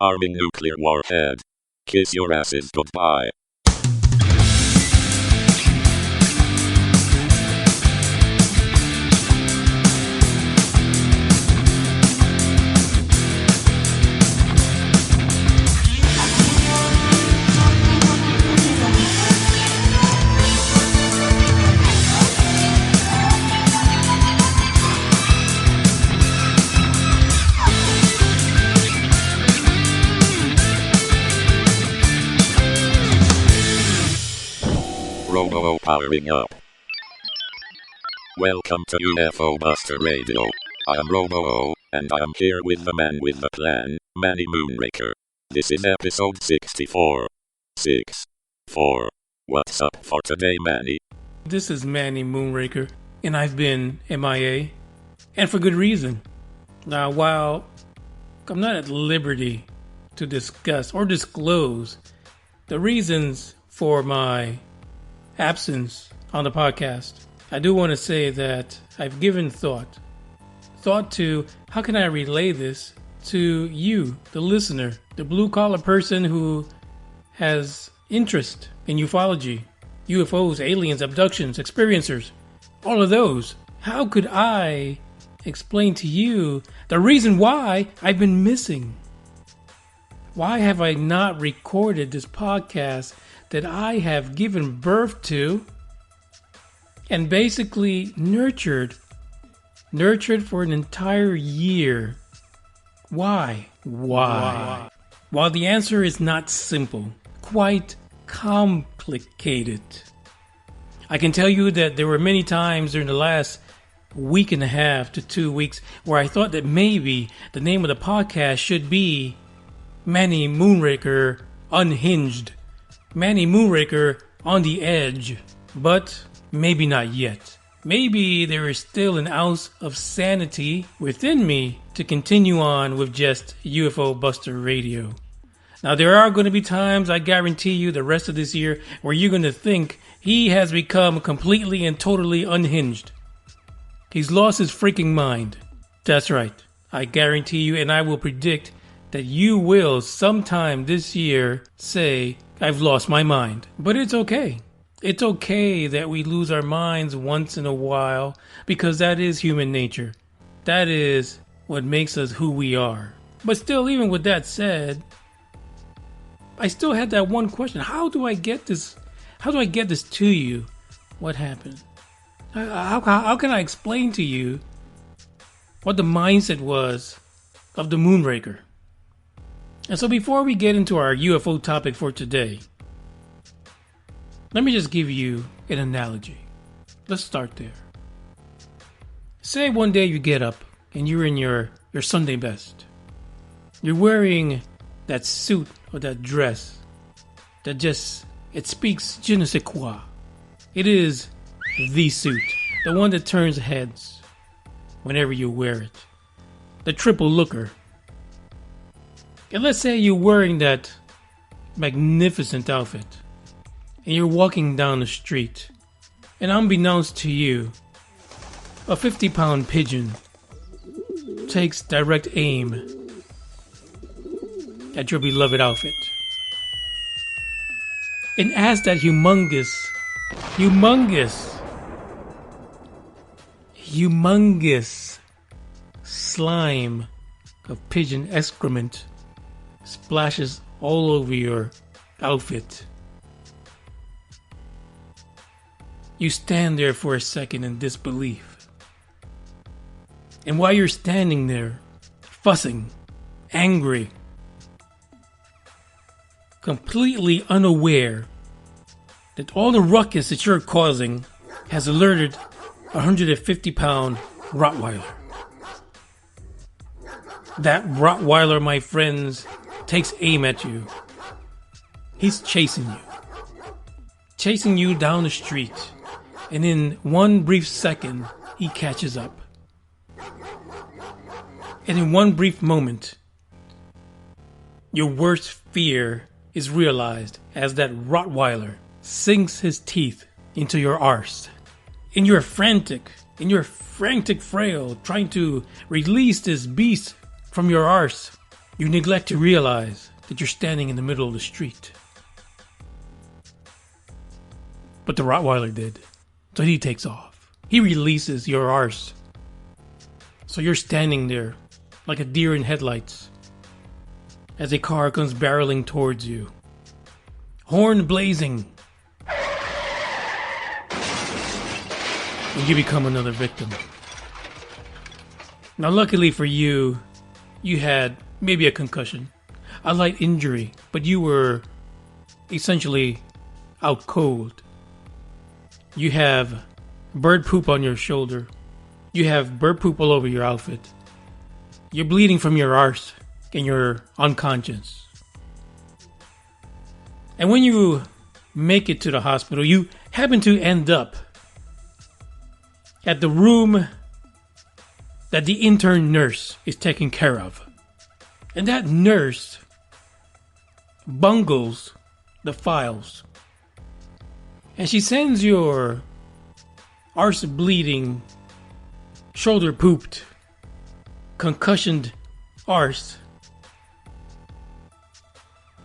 Arming nuclear warhead. Kiss your asses goodbye. Robo powering up. Welcome to UFO Buster Radio. I am Robo, and I am here with the man with the plan, Manny Moonraker. This is episode 64. 6-4. What's up for today, Manny? This is Manny Moonraker, and I've been MIA, and for good reason. Now, while I'm not at liberty to discuss or disclose the reasons for my absence on the podcast, I do want to say that I've given thought to how can I relay this to you, the listener, the blue-collar person who has interest in ufology, UFOs, aliens, abductions, experiencers, all of those. How could I explain to you the reason why I've been missing? Why have I not recorded this podcast that I have given birth to and basically nurtured for an entire year? Why? Well, the answer is not simple, quite complicated. I can tell you that there were many times during the last week and a half to 2 weeks where I thought that maybe the name of the podcast should be Manny Moonraker Unhinged. Manny Moonraker on the edge, but maybe not yet. Maybe there is still an ounce of sanity within me to continue on with just UFO Buster Radio. Now, there are going to be times, I guarantee you, the rest of this year, where you're going to think he has become completely and totally unhinged. He's lost his freaking mind. That's right. I guarantee you, and I will predict that you will sometime this year say, I've lost my mind. But it's okay. It's okay that we lose our minds once in a while because that is human nature. That is what makes us who we are. But still, even with that said, I still had that one question. How do I get this? How do I get this to you? What happened? How can I explain to you what the mindset was of the Moonraker? And so before we get into our UFO topic for today, let me just give you an analogy. Let's start there. Say one day you get up and you're in your Sunday best. You're wearing that suit or that dress that it speaks je ne sais quoi. It is the suit, the one that turns heads whenever you wear it. The triple looker. And let's say you're wearing that magnificent outfit and you're walking down the street, and unbeknownst to you, a 50-pound pigeon takes direct aim at your beloved outfit. And as that humongous slime of pigeon excrement splashes all over your outfit, you stand there for a second in disbelief. And while you're standing there, fussing, angry, completely unaware that all the ruckus that you're causing has alerted a 150-pound Rottweiler. That Rottweiler, my friends, takes aim at you. He's chasing you down the street. And in one brief second, he catches up. And in one brief moment, your worst fear is realized as that Rottweiler sinks his teeth into your arse. And you're frantic frail, trying to release this beast from your arse. You neglect to realize that you're standing in the middle of the street. But the Rottweiler did. So he takes off. He releases your arse. So you're standing there like a deer in headlights as a car comes barreling towards you. Horn blazing. And you become another victim. Now luckily for you, you had maybe a concussion, a light injury, but you were essentially out cold. You have bird poop on your shoulder. You have bird poop all over your outfit. You're bleeding from your arse and you're unconscious. And when you make it to the hospital, you happen to end up at the room that the intern nurse is taking care of. And that nurse bungles the files. And she sends your arse bleeding, shoulder pooped, concussioned arse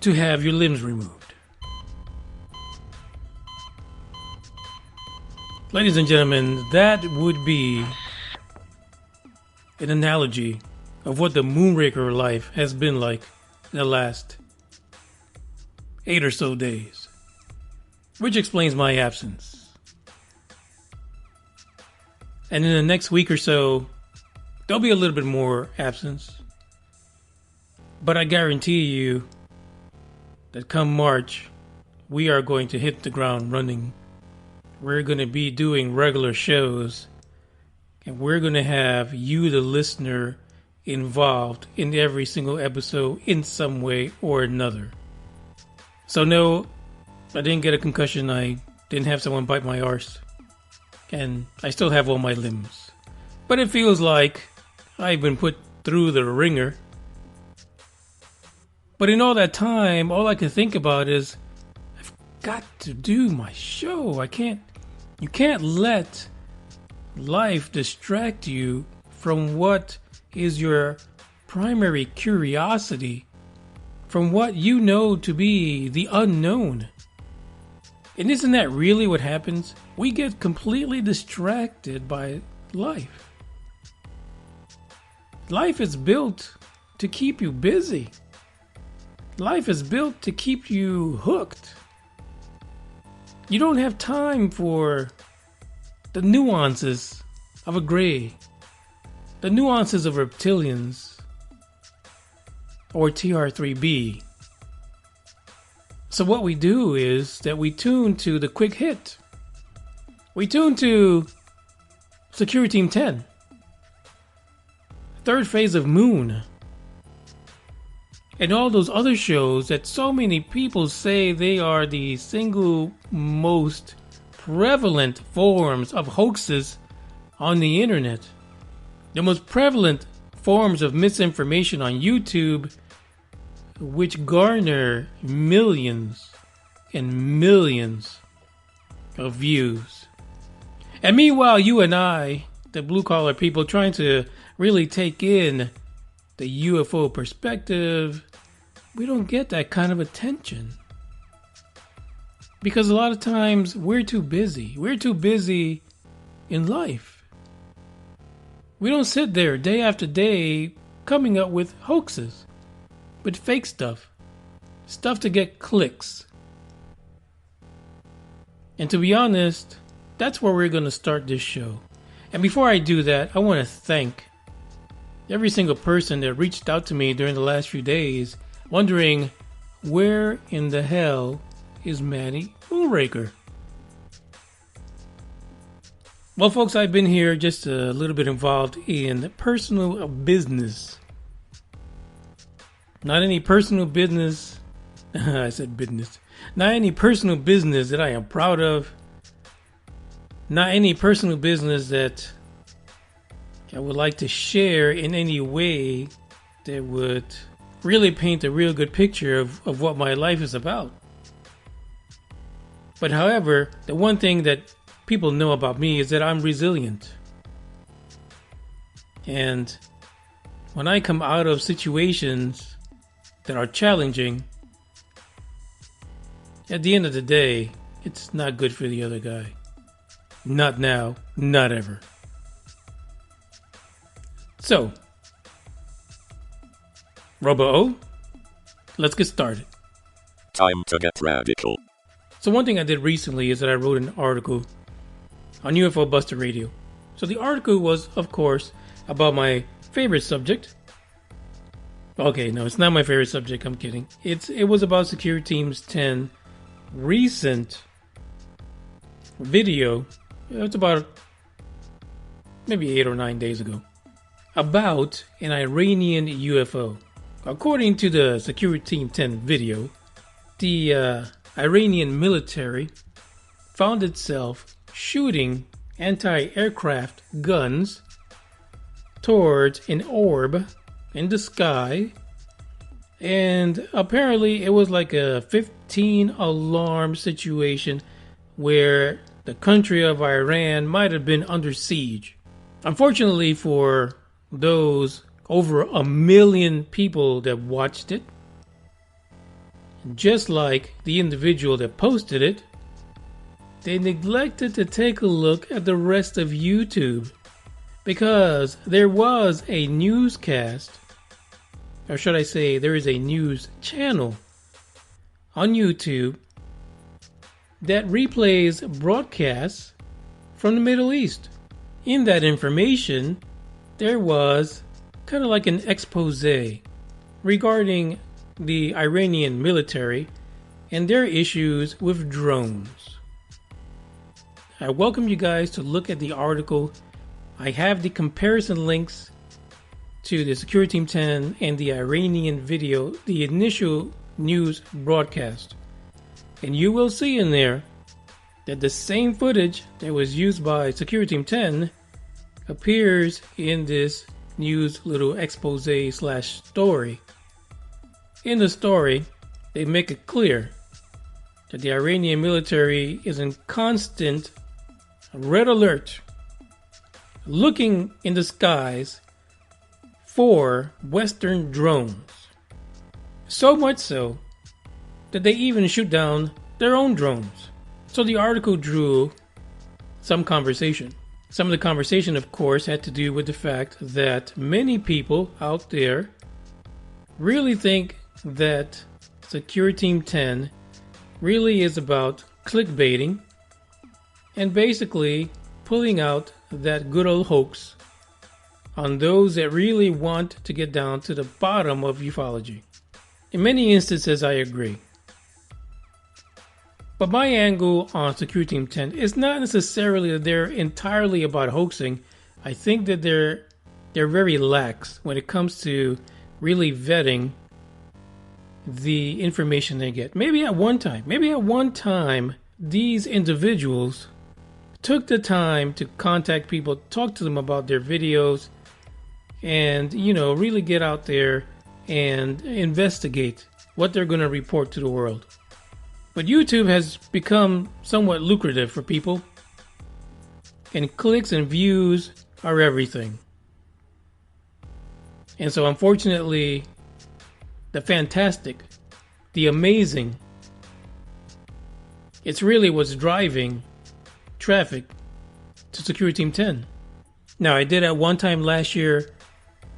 to have your limbs removed. Ladies and gentlemen, that would be an analogy of what the Moonraker life has been like in the last 8 or so days. Which explains my absence. And in the next week or so, there'll be a little bit more absence. But I guarantee you that come March, we are going to hit the ground running. We're going to be doing regular shows. And we're going to have you, the listener, involved in every single episode in some way or another. So no, I didn't get a concussion. I didn't have someone bite my arse. And I still have all my limbs. But it feels like I've been put through the ringer. But in all that time, all I can think about is I've got to do my show. You can't let life distract you from what is your primary curiosity, from what you know to be the unknown. And isn't that really what happens? We get completely distracted by life. Life is built to keep you busy. Life is built to keep you hooked. You don't have time for the nuances of a gray, the nuances of reptilians, or TR3B. So what we do is that we tune to the quick hit. We tune to Security Team 10. Third Phase of Moon. And all those other shows that so many people say they are the single most prevalent forms of hoaxes on the internet. The most prevalent forms of misinformation on YouTube, which garner millions and millions of views. And meanwhile, you and I, the blue-collar people, trying to really take in the UFO perspective, we don't get that kind of attention. Because a lot of times, we're too busy. We're too busy in life. We don't sit there day after day coming up with hoaxes, with fake stuff. Stuff to get clicks. And to be honest, that's where we're going to start this show. And before I do that, I want to thank every single person that reached out to me during the last few days, wondering where in the hell is Manny Moonraker? Well, folks, I've been here just a little bit involved in personal business. Not any personal business. I said business. Not any personal business that I am proud of. Not any personal business that I would like to share in any way that would really paint a real good picture of what my life is about. But however, the one thing that people know about me is that I'm resilient. And when I come out of situations that are challenging, at the end of the day, it's not good for the other guy. Not now, not ever. So, Robo-O, let's get started. Time to get radical. So one thing I did recently is that I wrote an article on UFO Buster Radio. So the article was, of course, about my favorite subject. Okay, no, it's not my favorite subject, I'm kidding. It was about Security Team's 10 recent video. It's about maybe 8 or 9 days ago. About an Iranian UFO. According to the Security Team 10 video, the Iranian military found itself shooting anti-aircraft guns towards an orb in the sky, and apparently it was like a 15 alarm situation where the country of Iran might have been under siege. Unfortunately for those over 1 million people that watched it, just like the individual that posted it, they neglected to take a look at the rest of YouTube, because there was a newscast, or should I say there is a news channel on YouTube that replays broadcasts from the Middle East. In that information, there was kind of like an expose regarding the Iranian military and their issues with drones. I welcome you guys to look at the article. I have the comparison links to the Security Team 10 and the Iranian video, the initial news broadcast. And you will see in there that the same footage that was used by Security Team 10 appears in this news little expose / story. In the story, they make it clear that the Iranian military is in constant red alert, looking in the skies for Western drones. So much so that they even shoot down their own drones. So the article drew some conversation. Some of the conversation, of course, had to do with the fact that many people out there really think that Security Team 10 really is about clickbaiting and basically pulling out that good old hoax on those that really want to get down to the bottom of ufology. In many instances, I agree. But my angle on Security Team 10 is not necessarily that they're entirely about hoaxing. I think that they're very lax when it comes to really vetting the information they get. Maybe at one time, these individuals took the time to contact people, talk to them about their videos, and, really get out there and investigate what they're going to report to the world. But YouTube has become somewhat lucrative for people, and clicks and views are everything. And so unfortunately, the fantastic, the amazing, it's really what's driving traffic to Security Team 10. Now, I did at one time last year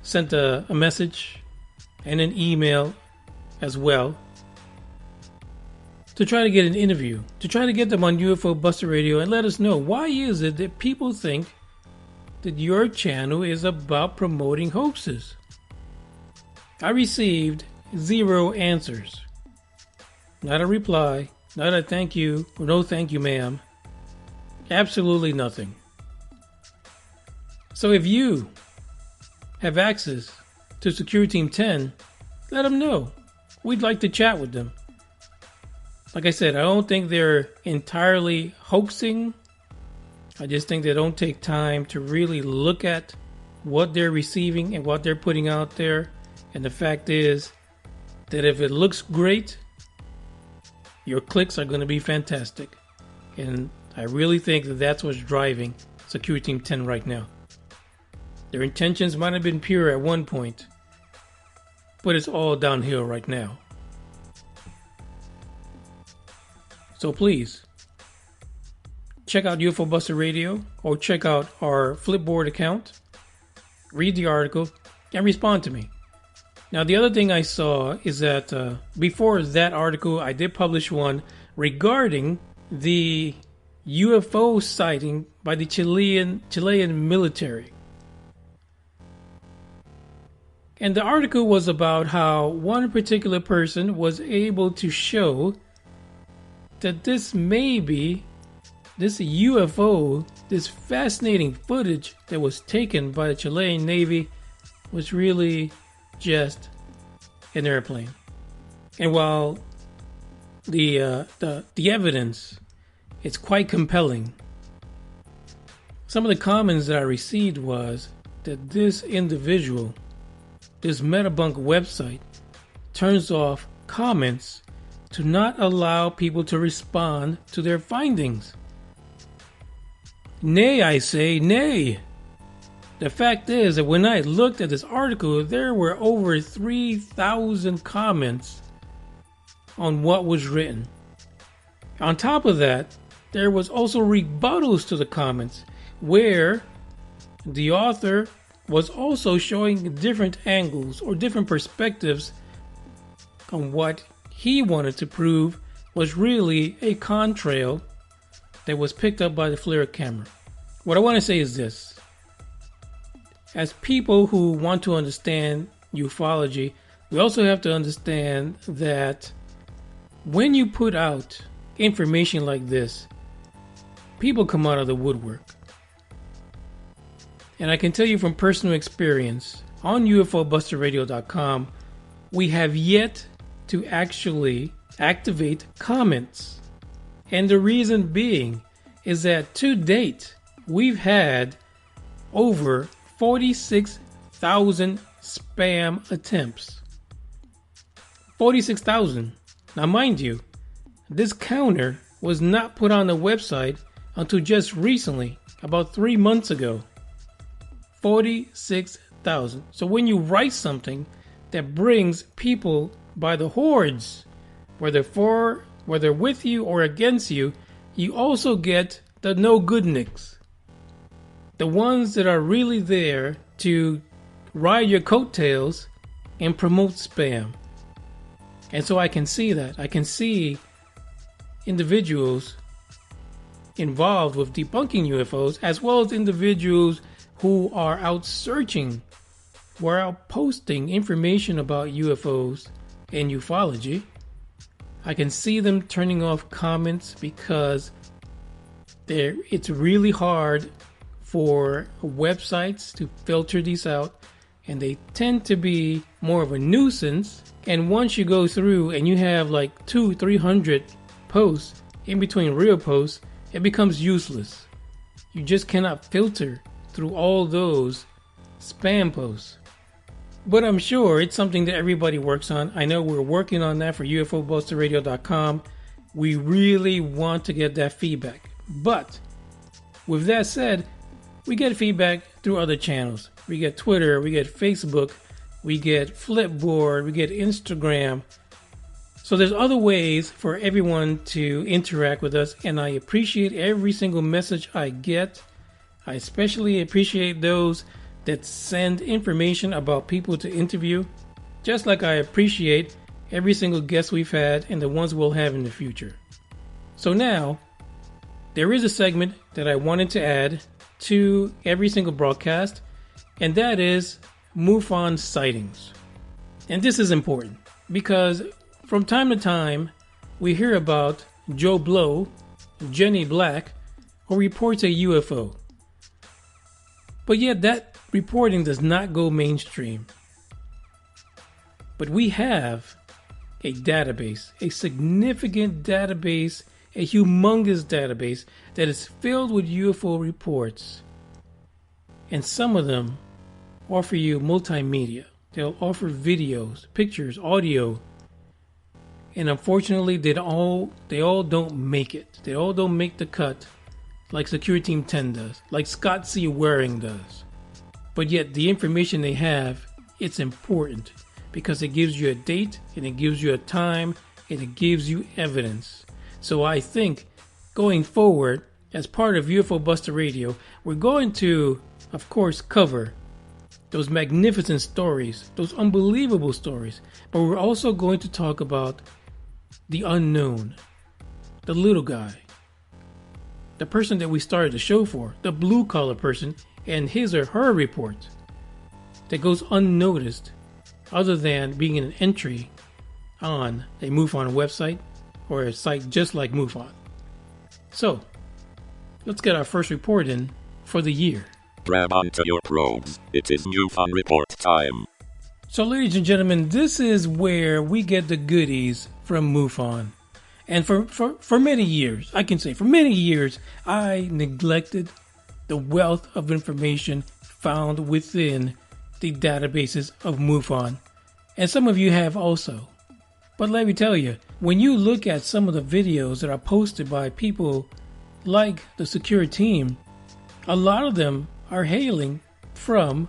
sent a message and an email as well to try to get an interview, to try to get them on UFO Buster Radio and let us know, why is it that people think that your channel is about promoting hoaxes? I received 0 answers. Not a reply, not a thank you, or no thank you ma'am. Absolutely nothing. So if you have access to Security Team 10, let them know. We'd like to chat with them. Like I said, I don't think they're entirely hoaxing. I just think they don't take time to really look at what they're receiving and what they're putting out there. And the fact is that if it looks great, your clicks are going to be fantastic. And I really think that that's what's driving Security Team 10 right now. Their intentions might have been pure at one point, but it's all downhill right now. So please, check out UFO Buster Radio or check out our Flipboard account, read the article, and respond to me. Now, the other thing I saw is that before that article, I did publish one regarding the UFO sighting by the Chilean military. And the article was about how one particular person was able to show that this UFO, this fascinating footage that was taken by the Chilean Navy, was really just an airplane. And while the evidence is quite compelling, some of the comments that I received was that this individual, this Metabunk website, turns off comments to not allow people to respond to their findings. Nay, I say, nay. The fact is that when I looked at this article, there were over 3,000 comments on what was written. On top of that, there was also rebuttals to the comments where the author was also showing different angles or different perspectives on what he wanted to prove was really a contrail that was picked up by the FLIR camera. What I want to say is this. As people who want to understand ufology, we also have to understand that when you put out information like this, people come out of the woodwork. And I can tell you from personal experience, on UFOBusterRadio.com, we have yet to actually activate comments. And the reason being is that to date, we've had over 46,000 spam attempts. 46,000. Now mind you, this counter was not put on the website until just recently, about 3 months ago. 46,000. So when you write something that brings people by the hordes, whether with you or against you, you also get the no good nicks. The ones that are really there to ride your coattails and promote spam. And so I can see that. I can see individuals involved with debunking UFOs, as well as individuals who are out searching, who are out posting information about UFOs and ufology. I can see them turning off comments because it's really hard for websites to filter these out, and they tend to be more of a nuisance. And once you go through and you have like 200-300 posts in between real posts, it becomes useless. You just cannot filter through all those spam posts. But I'm sure it's something that everybody works on. I know we're working on that for UFOBusterRadio.com. We really want to get that feedback. But with that said, we get feedback through other channels. We get Twitter, we get Facebook, we get Flipboard, we get Instagram. So there's other ways for everyone to interact with us, and I appreciate every single message I get. I especially appreciate those that send information about people to interview, just like I appreciate every single guest we've had and the ones we'll have in the future. So now, there is a segment that I wanted to add to every single broadcast, and that is MUFON sightings. And this is important because from time to time, we hear about Joe Blow, Jenny Black, who reports a UFO. But yet that reporting does not go mainstream. But we have a database, a significant database, a humongous database that is filled with UFO reports. And some of them offer you multimedia. They'll offer videos, pictures, audio. And unfortunately, they all don't make it. They all don't make the cut like Security Team 10 does, like Scott C. Waring does. But yet the information they have, it's important because it gives you a date and it gives you a time and it gives you evidence. So I think going forward, as part of UFO Buster Radio, we're going to, of course, cover those magnificent stories, those unbelievable stories, but we're also going to talk about the unknown, the little guy, the person that we started the show for, the blue-collar person, and his or her report that goes unnoticed other than being an entry on a MUFON website or a site just like MUFON. So, let's get our first report in for the year. Grab onto your probes. It is MUFON report time. So, ladies and gentlemen, this is where we get the goodies from MUFON. And for many years, I can say for many years, I neglected the wealth of information found within the databases of MUFON. And some of you have also. But let me tell you, when you look at some of the videos that are posted by people like the security team, a lot of them are hailing from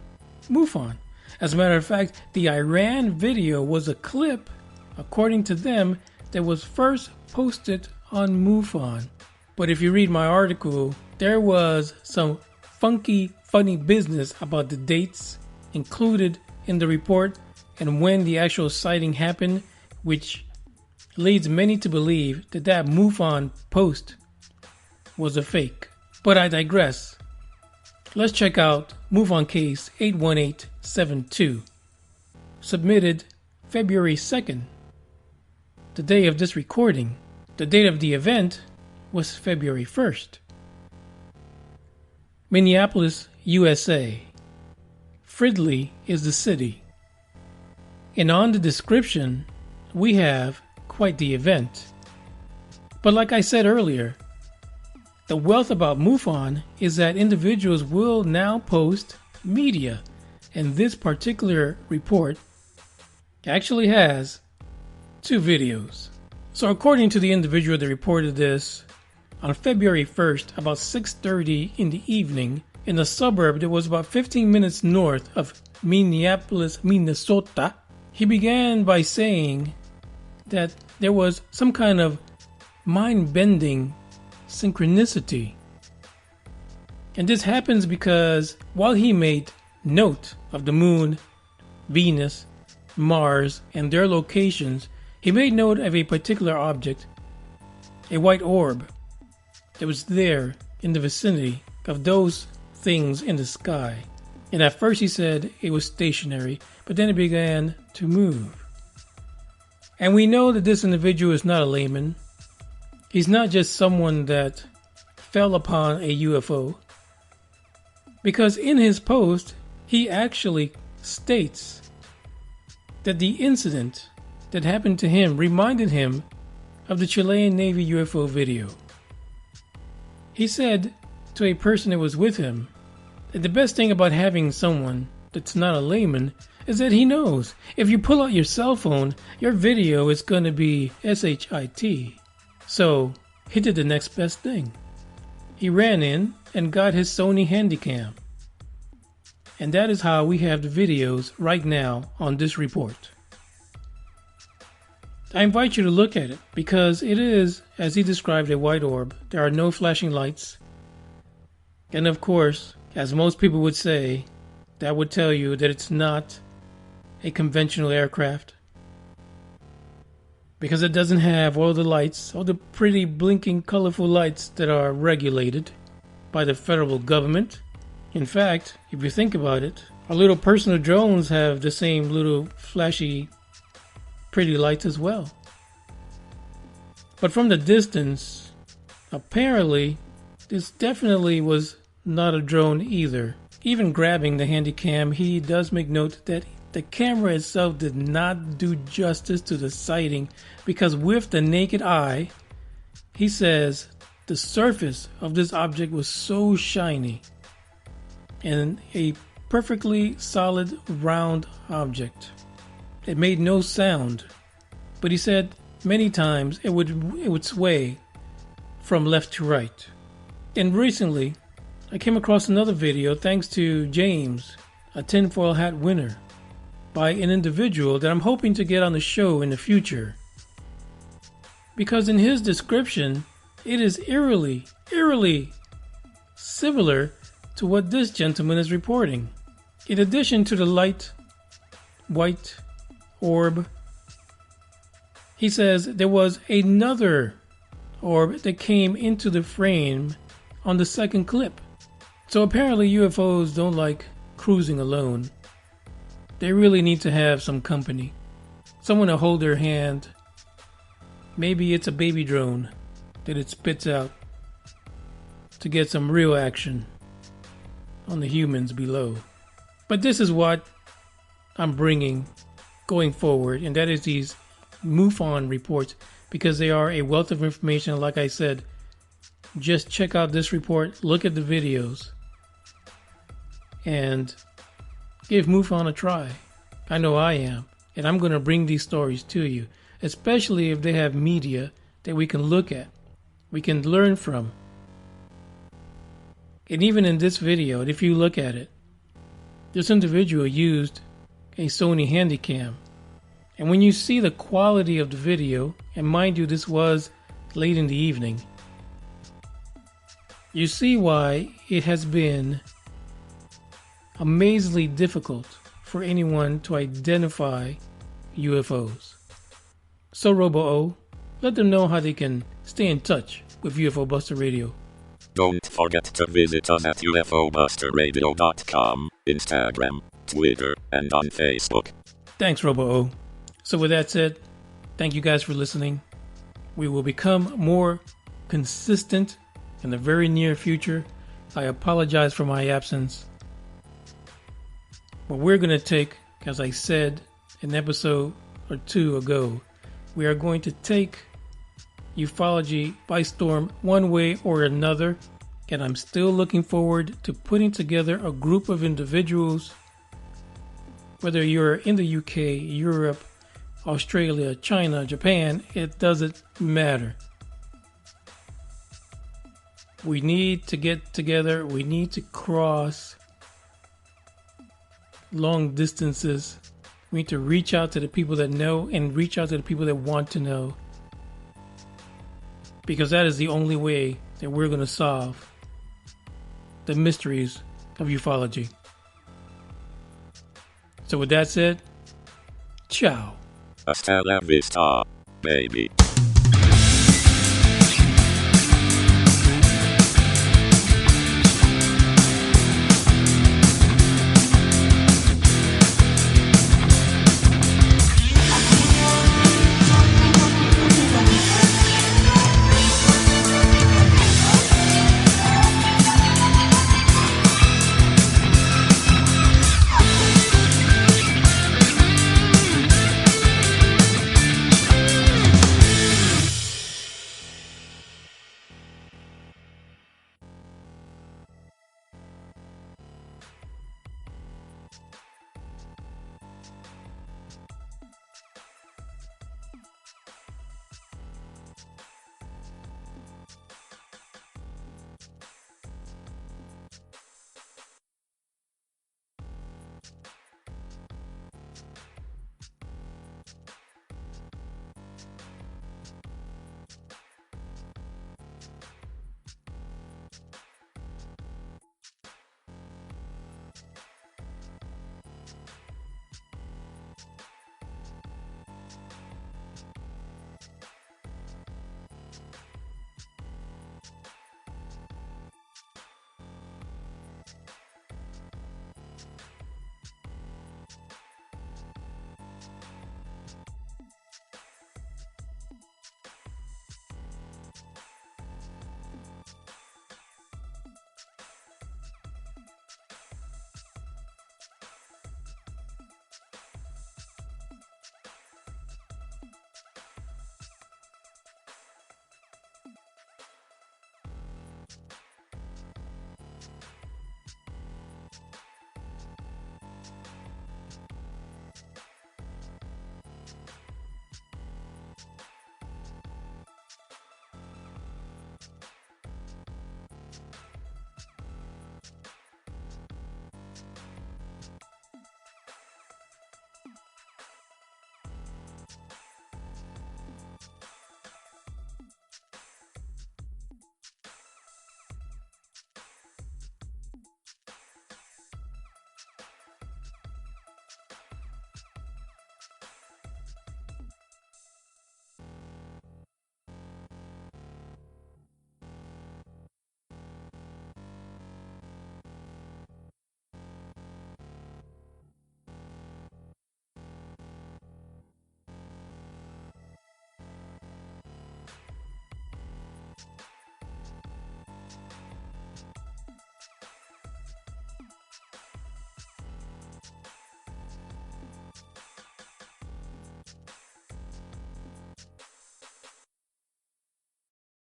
MUFON. As a matter of fact, the Iran video was a clip, according to them, that was first posted on MUFON. But if you read my article, there was some funky, funny business about the dates included in the report and when the actual sighting happened, which leads many to believe that that MUFON post was a fake. But I digress. Let's check out MUFON case 81872, submitted February 2nd. The day of this recording. The date of the event was February 1st. Minneapolis, USA. Fridley is the city. And on the description, we have quite the event. But like I said earlier, the wealth about MUFON is that individuals will now post media. And this particular report actually has 2 videos. So according to the individual that reported this, on February 1st, about 6:30 in the evening, in a suburb that was about 15 minutes north of Minneapolis, Minnesota, he began by saying that there was some kind of mind-bending synchronicity. And this happens because while he made note of the moon, Venus, Mars, and their locations, he made note of a particular object, a white orb, that was there in the vicinity of those things in the sky. And at first he said it was stationary, but then it began to move. And we know that this individual is not a layman. He's not just someone that fell upon a UFO. Because in his post, he actually states that the incident that happened to him reminded him of the Chilean Navy UFO video. He said to a person that was with him that the best thing about having someone that's not a layman is that he knows if you pull out your cell phone, your video is going to be SHIT. So he did the next best thing. He ran in and got his Sony Handycam. And that is how we have the videos right now on this report. I invite you to look at it because it is, as he described, a white orb. There are no flashing lights. And of course, as most people would say, that would tell you that it's not a conventional aircraft. Because it doesn't have all the lights, all the pretty blinking colorful lights that are regulated by the federal government. In fact, if you think about it, our little personal drones have the same little flashy pretty lights as well. But from the distance, apparently, this definitely was not a drone either. Even grabbing the Handycam, he does make note that the camera itself did not do justice to the sighting because with the naked eye, he says the surface of this object was so shiny and a perfectly solid round object. It made no sound, but he said many times it would sway from left to right. And recently, I came across another video thanks to James, a tinfoil hat winner. by an individual that I'm hoping to get on the show in the future. Because in his description, it is eerily similar to what this gentleman is reporting. In addition to the light white orb, he says there was another orb that came into the frame on the second clip. So apparently UFOs don't like cruising alone. They really need to have some company. Someone to hold their hand. Maybe it's a baby drone that it spits out to get some real action on the humans below. But this is what I'm bringing going forward, and that is these MUFON reports, because they are a wealth of information. Like I said, just check out this report, look at the videos, and give MUFON a try. I know I am, and I'm going to bring these stories to you, especially if they have media that we can look at, we can learn from. And even in this video, if you look at it, this individual used a Sony Handycam. And when you see the quality of the video, and mind you, this was late in the evening, you see why it has been amazingly difficult for anyone to identify UFOs. So Robo-O, let them know how they can stay in touch with UFO Buster Radio. Don't forget to visit us at ufobusterradio.com, Instagram, Twitter, and on Facebook. Thanks, Robo-O. So with that said, thank you guys for listening. We will become more consistent in the very near future. I apologize for my absence. But we're going to take, as I said an episode or two ago, we are going to take ufology by storm one way or another, and I'm still looking forward to putting together a group of individuals, whether you're in the UK, Europe, Australia, China, Japan, it doesn't matter. We need to get together, we need to cross long distances. We need to reach out to the people that know and reach out to the people that want to know. Because that is the only way that we're going to solve the mysteries of ufology. So with that said, ciao. Hasta la vista, baby.